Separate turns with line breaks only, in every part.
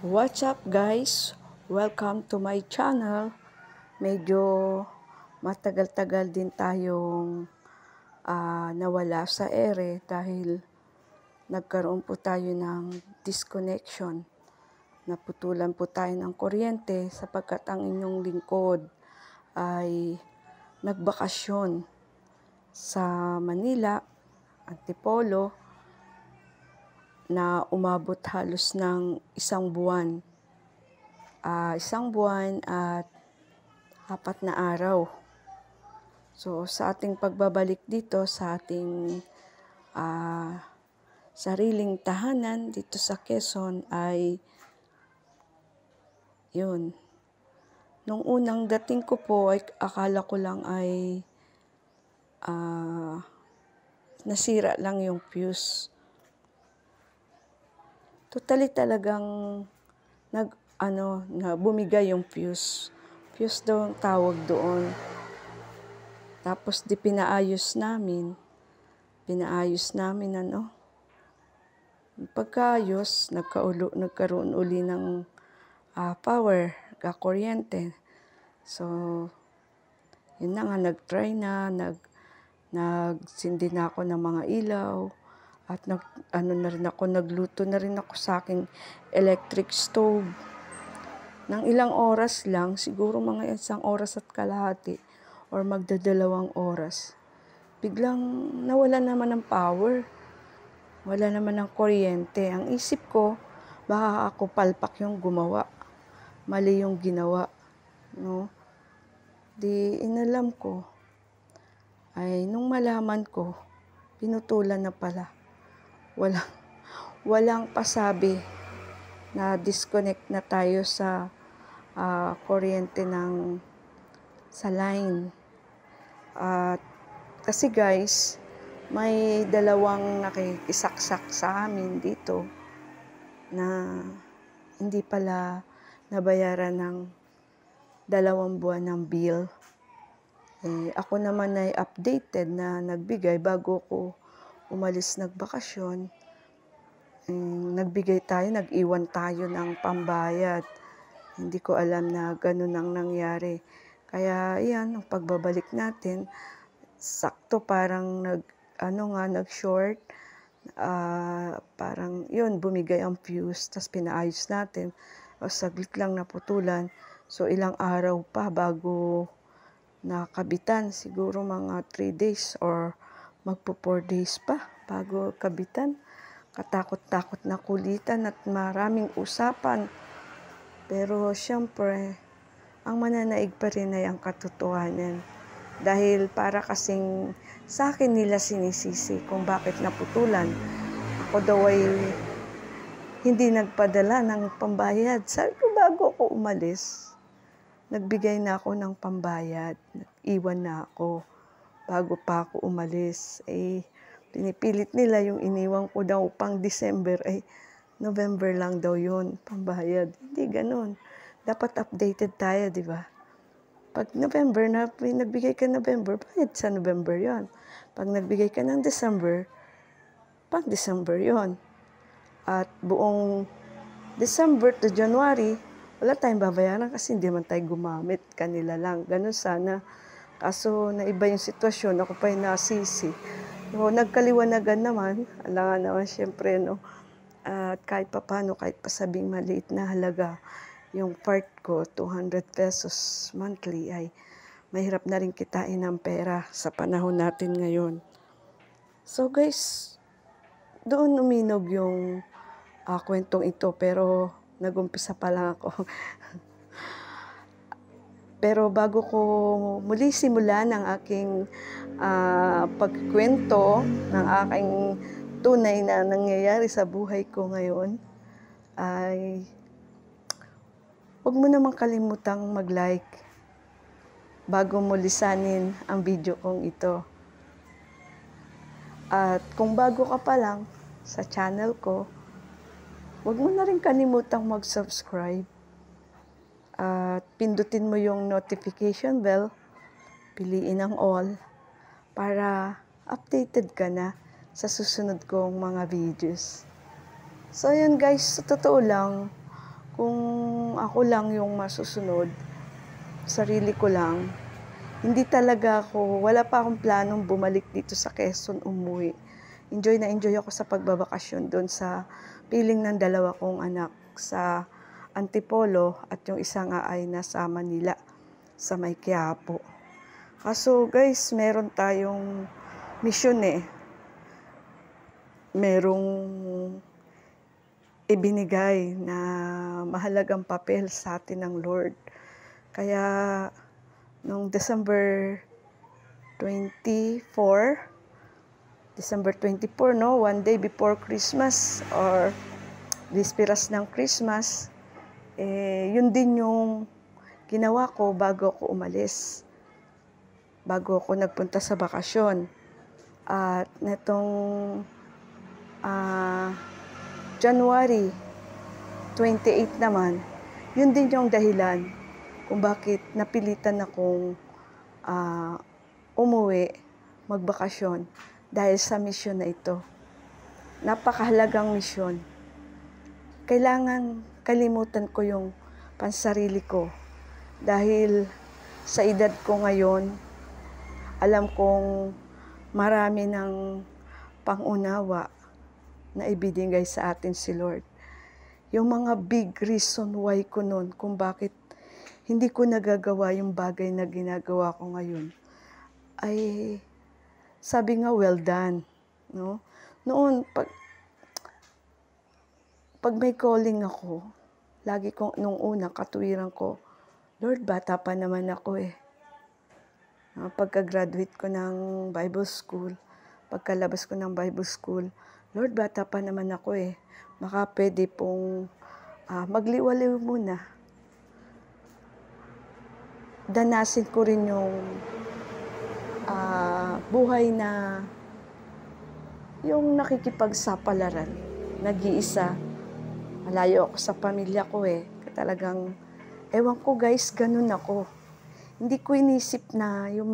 What's up guys? Welcome to my channel. Medyo matagal-tagal din tayong nawala sa ere dahil nagkaroon po tayo ng disconnection. Naputulan po tayo ng kuryente sapagkat ang inyong lingkod ay nagbakasyon sa Manila, Antipolo, na umabot halos ng isang buwan at 4 na araw. So, sa ating pagbabalik dito sa ating sariling tahanan dito sa Quezon ay yun. Nung unang dating ko po ay akala ko lang ay nasira lang yung fuse. Totally talagang na bumigay yung fuse. Fuse daw ang tawag doon. Tapos pinaayos namin Pagkaayos, nagkaroon uli ng power, kuryente. So, yun na nga, nagsindi na ako ng mga ilaw. At nagluto na rin ako sa aking electric stove. Nang ilang oras lang, siguro mga 1 oras at kalahati or magdadalawang oras, biglang nawala naman ng power. Wala naman ng kuryente. Ang isip ko, baka ako palpak yung gumawa. Mali yung ginawa. No? Di inalam ko. Ay, nung malaman ko, pinutulan na pala. Walang pasabi na disconnect na tayo sa kuryente sa line. Kasi guys, may dalawang nakikisaksak sa amin dito na hindi pala nabayaran ng 2 buwan ng bill. Ako naman ay updated na nagbigay bago ko umalis nagbakasyon. Nag-iwan tayo ng pambayad. Hindi ko alam na ganun ang nangyari. Kaya yan, ang pagbabalik natin, sakto parang nag-short. Parang yun, bumigay ang fuse, tas pinaayos natin. O saglit lang naputulan. So ilang araw pa bago nakabitan, siguro mga 3 days or magpo 4 days pa bago kabitan. Katakot-takot na kulitan at maraming usapan. Pero syempre, ang mananaig pa rin ay ang katotohanan. Dahil para kasing sa akin nila sinisisi kung bakit naputulan. Ako daw ay hindi nagpadala ng pambayad. Sabi ko bago ako umalis, nagbigay na ako ng pambayad. Nag-iwan na ako bago pa ako umalis. Pinipilit nila yung iniwan ko daw pang December, November lang daw yun, pambayad. Hindi ganun. Dapat updated tayo, di ba? Pag November na, nagbigay ka November, bayad sa November yon. Pag nagbigay ka ng December, pang December yon. At buong December to January, wala tayong babayaran kasi hindi man tayo gumamit. Kanila lang. Ganun sana. Kaso naiba yung sitwasyon, ako pa yung nasisi. So, nagkaliwanagan naman, alangan naman siyempre, no? At kahit papano, kahit pasabing maliit na halaga, yung part ko, 200 pesos monthly, ay mahirap na rin kitain ng pera sa panahon natin ngayon. So guys, doon uminog yung kwentong ito, pero nag-umpisa pa lang ako. Pero bago ko muli simulan ang aking pagkwento ng aking tunay na nangyayari sa buhay ko ngayon, ay huwag mo namang kalimutang mag-like bago mo lisanin ang video kong ito. At kung bago ka pa lang sa channel ko, huwag mo na rin kalimutang mag-subscribe. At pindutin mo yung notification bell, piliin ang all, para updated ka na sa susunod kong mga videos. So yun guys, sa totoo lang, Kung ako lang yung masusunod, sarili ko lang, hindi talaga ako, wala pa akong planong bumalik dito sa Quezon, umuwi. Enjoy na enjoy ako sa pagbabakasyon doon sa piling ng dalawa kong anak sa Antipolo at yung isa nga ay nasa Manila sa may Quiapo. Kaso guys, meron tayong mission Merong ibinigay na mahalagang papel sa atin ng Lord. Kaya noong December 24, no? One day before Christmas or Bisperas ng Christmas, yun din yung ginawa ko bago ako umalis. Bago ako nagpunta sa bakasyon. At netong January 28 naman, yun din yung dahilan kung bakit napilitan akong umuwi, magbakasyon dahil sa misyon na ito. Napakahalagang misyon. Kailangan kalimutan ko yung pansarili ko dahil sa edad ko ngayon, alam kong marami ng pangunawa na ibinigay sa atin si Lord. Yung mga big reason why ko noon kung bakit hindi ko nagagawa yung bagay na ginagawa ko ngayon ay sabi nga well done, no? Noon pag may calling ako, lagi kong nung una katuwiran ko, Lord, bata pa naman ako Pagka-graduate ko ng Bible school, pagkalabas ko ng Bible school, Lord, bata pa naman ako Baka pwede pong magliwaliw muna. Danasin ko rin yung buhay na yung nakikipagsapalaran, nag-iisa. Malayo ako sa pamilya ko Talagang, ewan ko guys, ganun ako. Hindi ko inisip na yung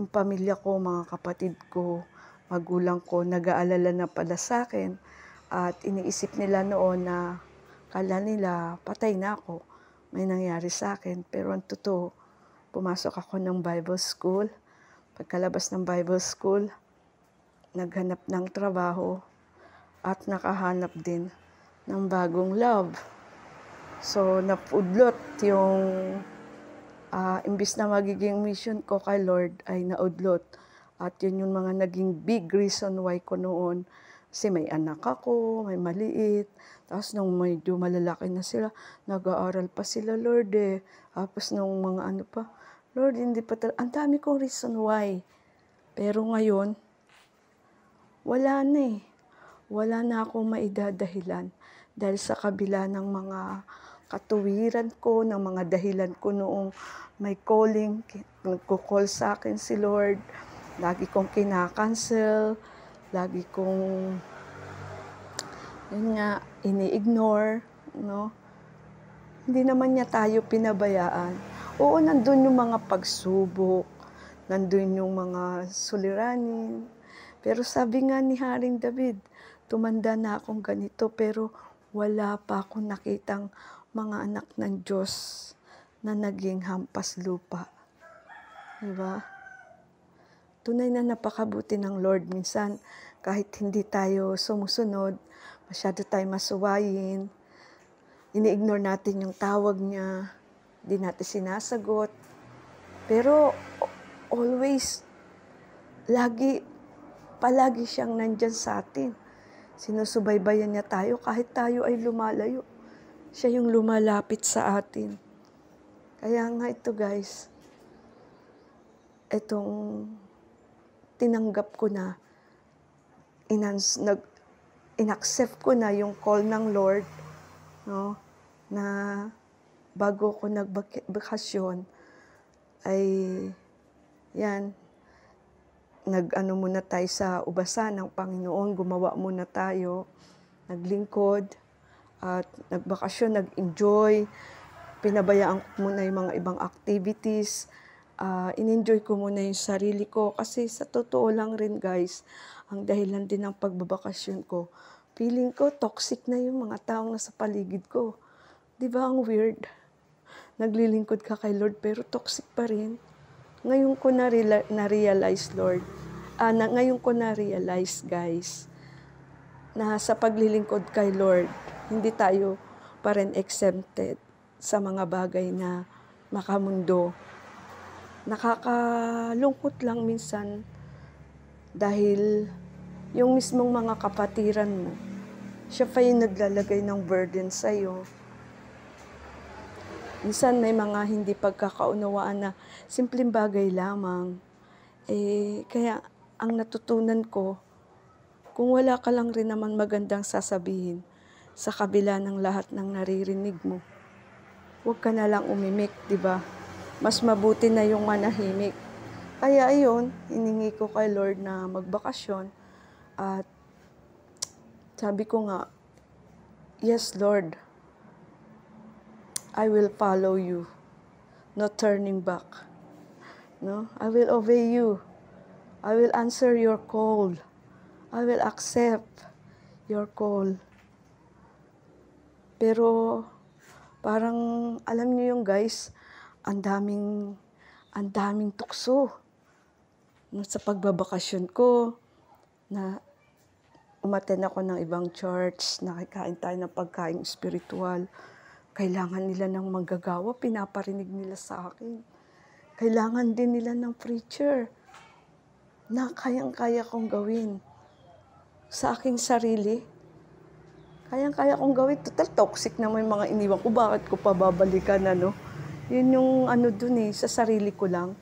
pamilya ko, mga kapatid ko, magulang ko, nag-aalala na pala sa akin. At iniisip nila noon na kala nila patay na ako, may nangyari sa akin. Pero ang totoo, pumasok ako ng Bible school. Pagkalabas ng Bible school, naghanap ng trabaho at nakahanap din ng bagong love. So, napudlot yung imbis na magiging mission ko kay Lord ay naudlot. At yun yung mga naging big reason why ko noon. Kasi may anak ako, may maliit. Tapos nung medyo malalaki na sila, nag-aaral pa sila, Lord Tapos nung mga ano pa, Lord, hindi pa ang dami kong reason why. Pero ngayon, wala na Wala na akong maidadahilan. Dahil sa kabila ng mga katuwiran ko, ng mga dahilan ko noong may calling, nagko-call sa akin si Lord, lagi kong kinakancel, lagi kong, ini-ignore, no? Hindi naman niya tayo pinabayaan. Oo, nandun yung mga pagsubok, nandun yung mga suliranin. Pero sabi nga ni Haring David, tumanda na akong ganito, pero wala pa akong nakitang mga anak ng Diyos na naging hampas lupa. Diba? Tunay na napakabuti ng Lord. Minsan, kahit hindi tayo sumusunod, masyado tayo masuwayin, ini-ignore natin yung tawag niya, hindi natin sinasagot. Pero always, palagi siyang nandyan sa atin. Sinusubaybayan niya tayo kahit tayo ay lumalayo. Siya yung lumalapit sa atin. Kaya nga ito guys, itong tinanggap ko na, inaccept ko na yung call ng Lord, no, na bago ko nagbakasyon, ay yan, muna tayo sa ubasan ng Panginoon, gumawa muna tayo, naglingkod, at nagbakasyon, nag-enjoy, pinabayaan ko muna yung mga ibang activities, in-enjoy ko muna yung sarili ko, kasi sa totoo lang rin guys, ang dahilan din ng pagbabakasyon ko, feeling ko toxic na yung mga taong nasa paligid ko. Di ba ang weird? Naglilingkod ka kay Lord pero toxic pa rin. Ngayon ko na-realize, Lord, ngayon ko na-realize, guys, na sa paglilingkod kay Lord, hindi tayo pa rin exempted sa mga bagay na makamundo. Nakakalungkot lang minsan dahil yung mismong mga kapatiran mo, siya pa yung naglalagay ng burden sa'yo. Minsan may mga hindi pagkakaunawaan na simpleng bagay lamang. Kaya ang natutunan ko, kung wala ka lang rin naman magandang sasabihin sa kabila ng lahat ng naririnig mo, huwag ka na lang umimik, di ba? Mas mabuti na yung manahimik. Kaya ayun, hiningi ko kay Lord na magbakasyon at sabi ko nga, yes Lord, I will follow you, no turning back. No? I will obey you. I will answer your call. I will accept your call. Pero parang alam niyo yung guys, ang daming tukso. No, sa pagbabakasyon ko, na umattend ako ng ibang church, nakikain tayo ng pagkain spiritual. Kailangan nila ng manggagawa, pinaparinig nila sa akin. Kailangan din nila ng preacher na kayang-kaya kong gawin sa aking sarili. Kayang-kaya kong gawin. Total toxic naman yung mga iniwan ko. Bakit ko pa babalikan, ano? Yun yung dun sa sarili ko lang.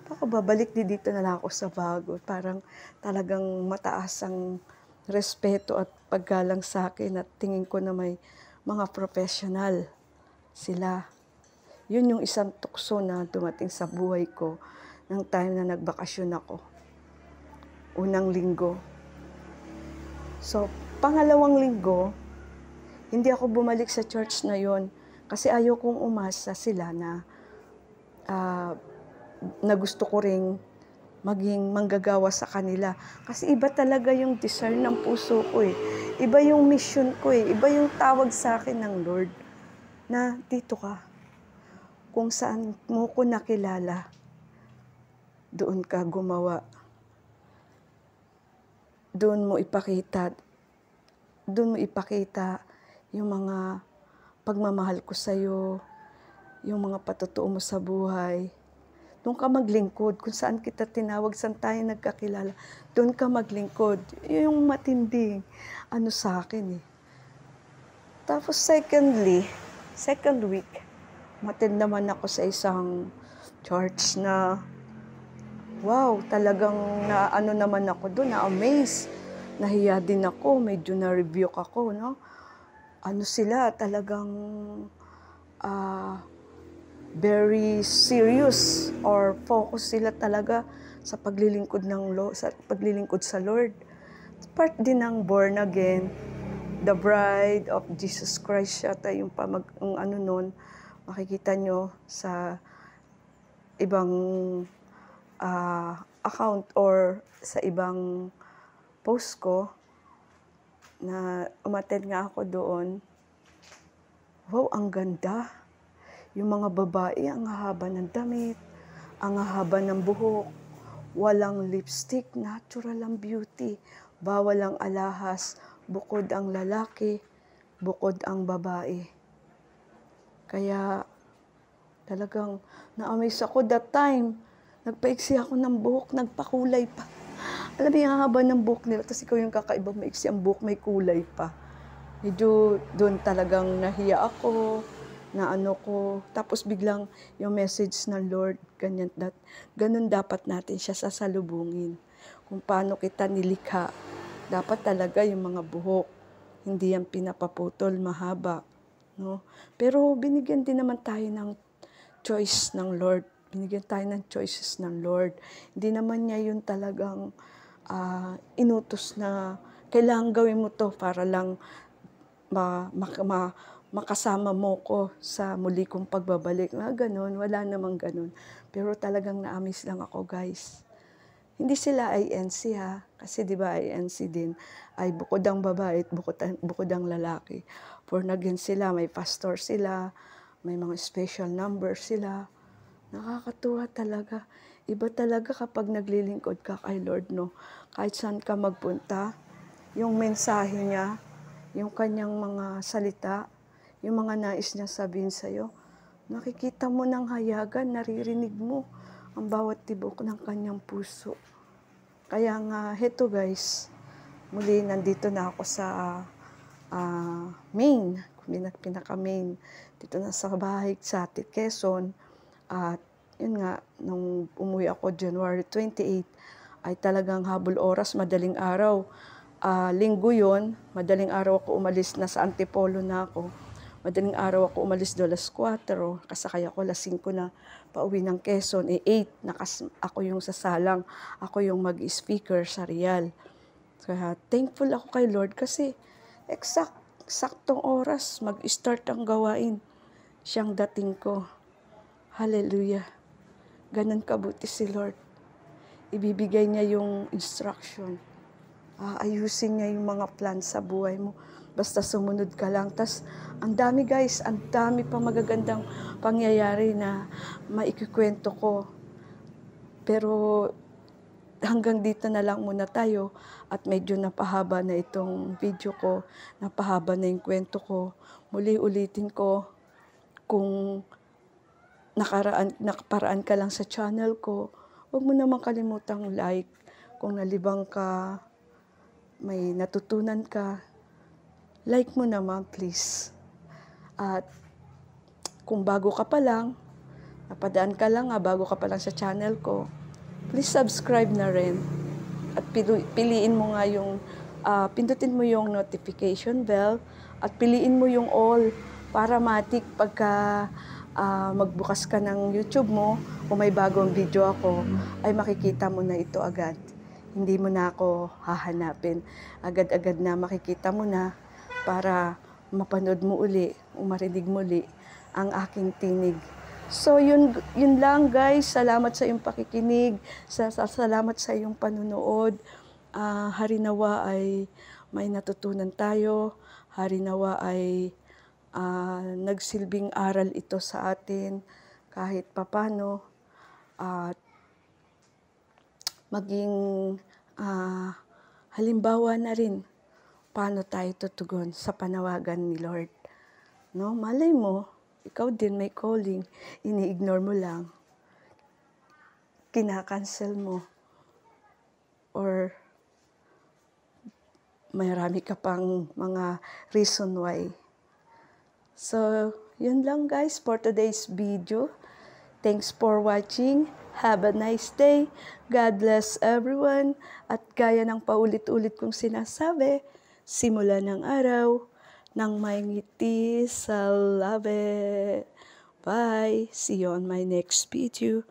Baka babalik dito na lang ako sa bago. Parang talagang mataas ang respeto at paggalang sa akin at tingin ko na may mga professional sila. Yun yung isang tukso na dumating sa buhay ko ng time na nagbakasyon ako. Unang linggo. So, pangalawang linggo, hindi ako bumalik sa church na yon kasi ayaw kong umasa sila na gusto ko ring maging manggagawa sa kanila. Kasi iba talaga yung desire ng puso ko eh. Iba yung mission ko eh. Iba yung tawag sa akin ng Lord na dito ka. Kung saan mo ko nakilala, doon ka gumawa. Doon mo ipakita yung mga pagmamahal ko sa'yo, yung mga patutuo mo sa buhay. Doon ka maglingkod, kung saan kita tinawag, saan tayo nagkakilala, doon ka maglingkod. Yung matinding sa akin eh. Tapos second week, umattend naman ako sa isang church na, wow, talagang naman ako doon, na-amaze. Nahiya din ako, medyo na-rebuke ako, no? Sila, talagang very serious or focus sila talaga sa paglilingkod sa Lord. Part din ng born again, the bride of Jesus Christ yata yung nun, makikita nyo sa ibang account or sa ibang post ko na umattend nga ako doon. Wow, ang ganda. Yung mga babae, ang haba ng damit, ang haba ng buhok, walang lipstick, natural ang beauty, bawal ang alahas, bukod ang lalaki, bukod ang babae. Kaya talagang na-amaze ako that time. Nagpaiksi ako ng buhok, nagpakulay pa. Alam mo yung haba ng buhok nila, tapos ikaw yung kakaiba, maiksi ang buhok, may kulay pa. Medyo doon talagang nahiya ako, tapos biglang yung message ng Lord, ganun dapat natin siya sasalubungin. Kung paano kita nilikha, dapat talaga yung mga buhok, hindi yan pinapaputol, mahaba. No? Pero binigyan din naman tayo ng choice ng Lord. Binigyan tayo ng choices ng Lord. Hindi naman niya yun talagang inutos na kailangan gawin mo to para lang makasama mo ko sa muli kong pagbabalik. Ganun, wala namang ganun. Pero talagang na-amaze lang ako, guys. Hindi sila INC ha. Kasi di ba INC din ay bukod ang babae at bukod ang lalaki. Born again sila, may pastor sila, may mga special number sila. Nakakatuwa talaga. Iba talaga kapag naglilingkod ka kay Lord, no? Kahit saan ka magpunta, yung mensahe niya, yung kanyang mga salita, yung mga nais niya sabihin sa'yo, nakikita mo ng hayagan, naririnig mo ang bawat tibok ng kanyang puso. Kaya nga, heto guys, muli nandito na ako sa main, pinaka-main, dito na sa bahay sa Quezon. At yun nga, nung umuwi ako January 28, ay talagang habol oras, madaling araw. Linggo yun, madaling araw ako umalis, nasa Antipolo na ako. Madaling araw ako umalis do 4:00, kasakay ako 5:00 na pauwi ng Quezon. 8, ako yung sasalang, ako yung mag-speaker sa Real. Kaya thankful ako kay Lord kasi saktong oras mag-start ang gawain. Siyang dating ko. Hallelujah. Ganun kabuti si Lord. Ibibigay niya yung instruction. Ayusin niya yung mga plan sa buhay mo. Basta sumunod ka lang. Tas, ang dami guys, ang dami pa magagandang pangyayari na maikikwento ko. Pero hanggang dito na lang muna tayo at medyo napahaba na itong video ko, napahaba na yung kwento ko. Muli ulitin ko, kung nakaparaan ka lang sa channel ko, huwag mo naman kalimutang like. Kung nalibang ka, may natutunan ka, like mo naman please. At kung bago ka pa lang, napadaan ka lang bago ka pa lang sa channel ko, please subscribe na rin. At piliin mo nga yung, pindutin mo yung notification bell at piliin mo yung all para matik pagka magbukas ka ng YouTube mo, kung may bagong video ako, ay makikita mo na ito agad. Hindi mo na ako hahanapin. Agad-agad na makikita mo na para mapanood mo uli, marinig mo uli ang aking tinig. So, yun lang guys. Salamat sa iyong pakikinig. Salamat sa iyong panunood. Harinawa ay may natutunan tayo. Harinawa ay nagsilbing aral ito sa atin kahit papano. At maging halimbawa na rin paano tayo tutugon sa panawagan ni Lord. No? Malay mo, ikaw din may calling, ini-ignore mo lang, kinakancel mo, or marami ka pang mga reason why. So, yun lang guys for today's video. Thanks for watching. Have a nice day. God bless everyone. At gaya ng paulit-ulit kong sinasabi, simula ng araw, nang may ngiti sa labi. Bye. See you on my next video.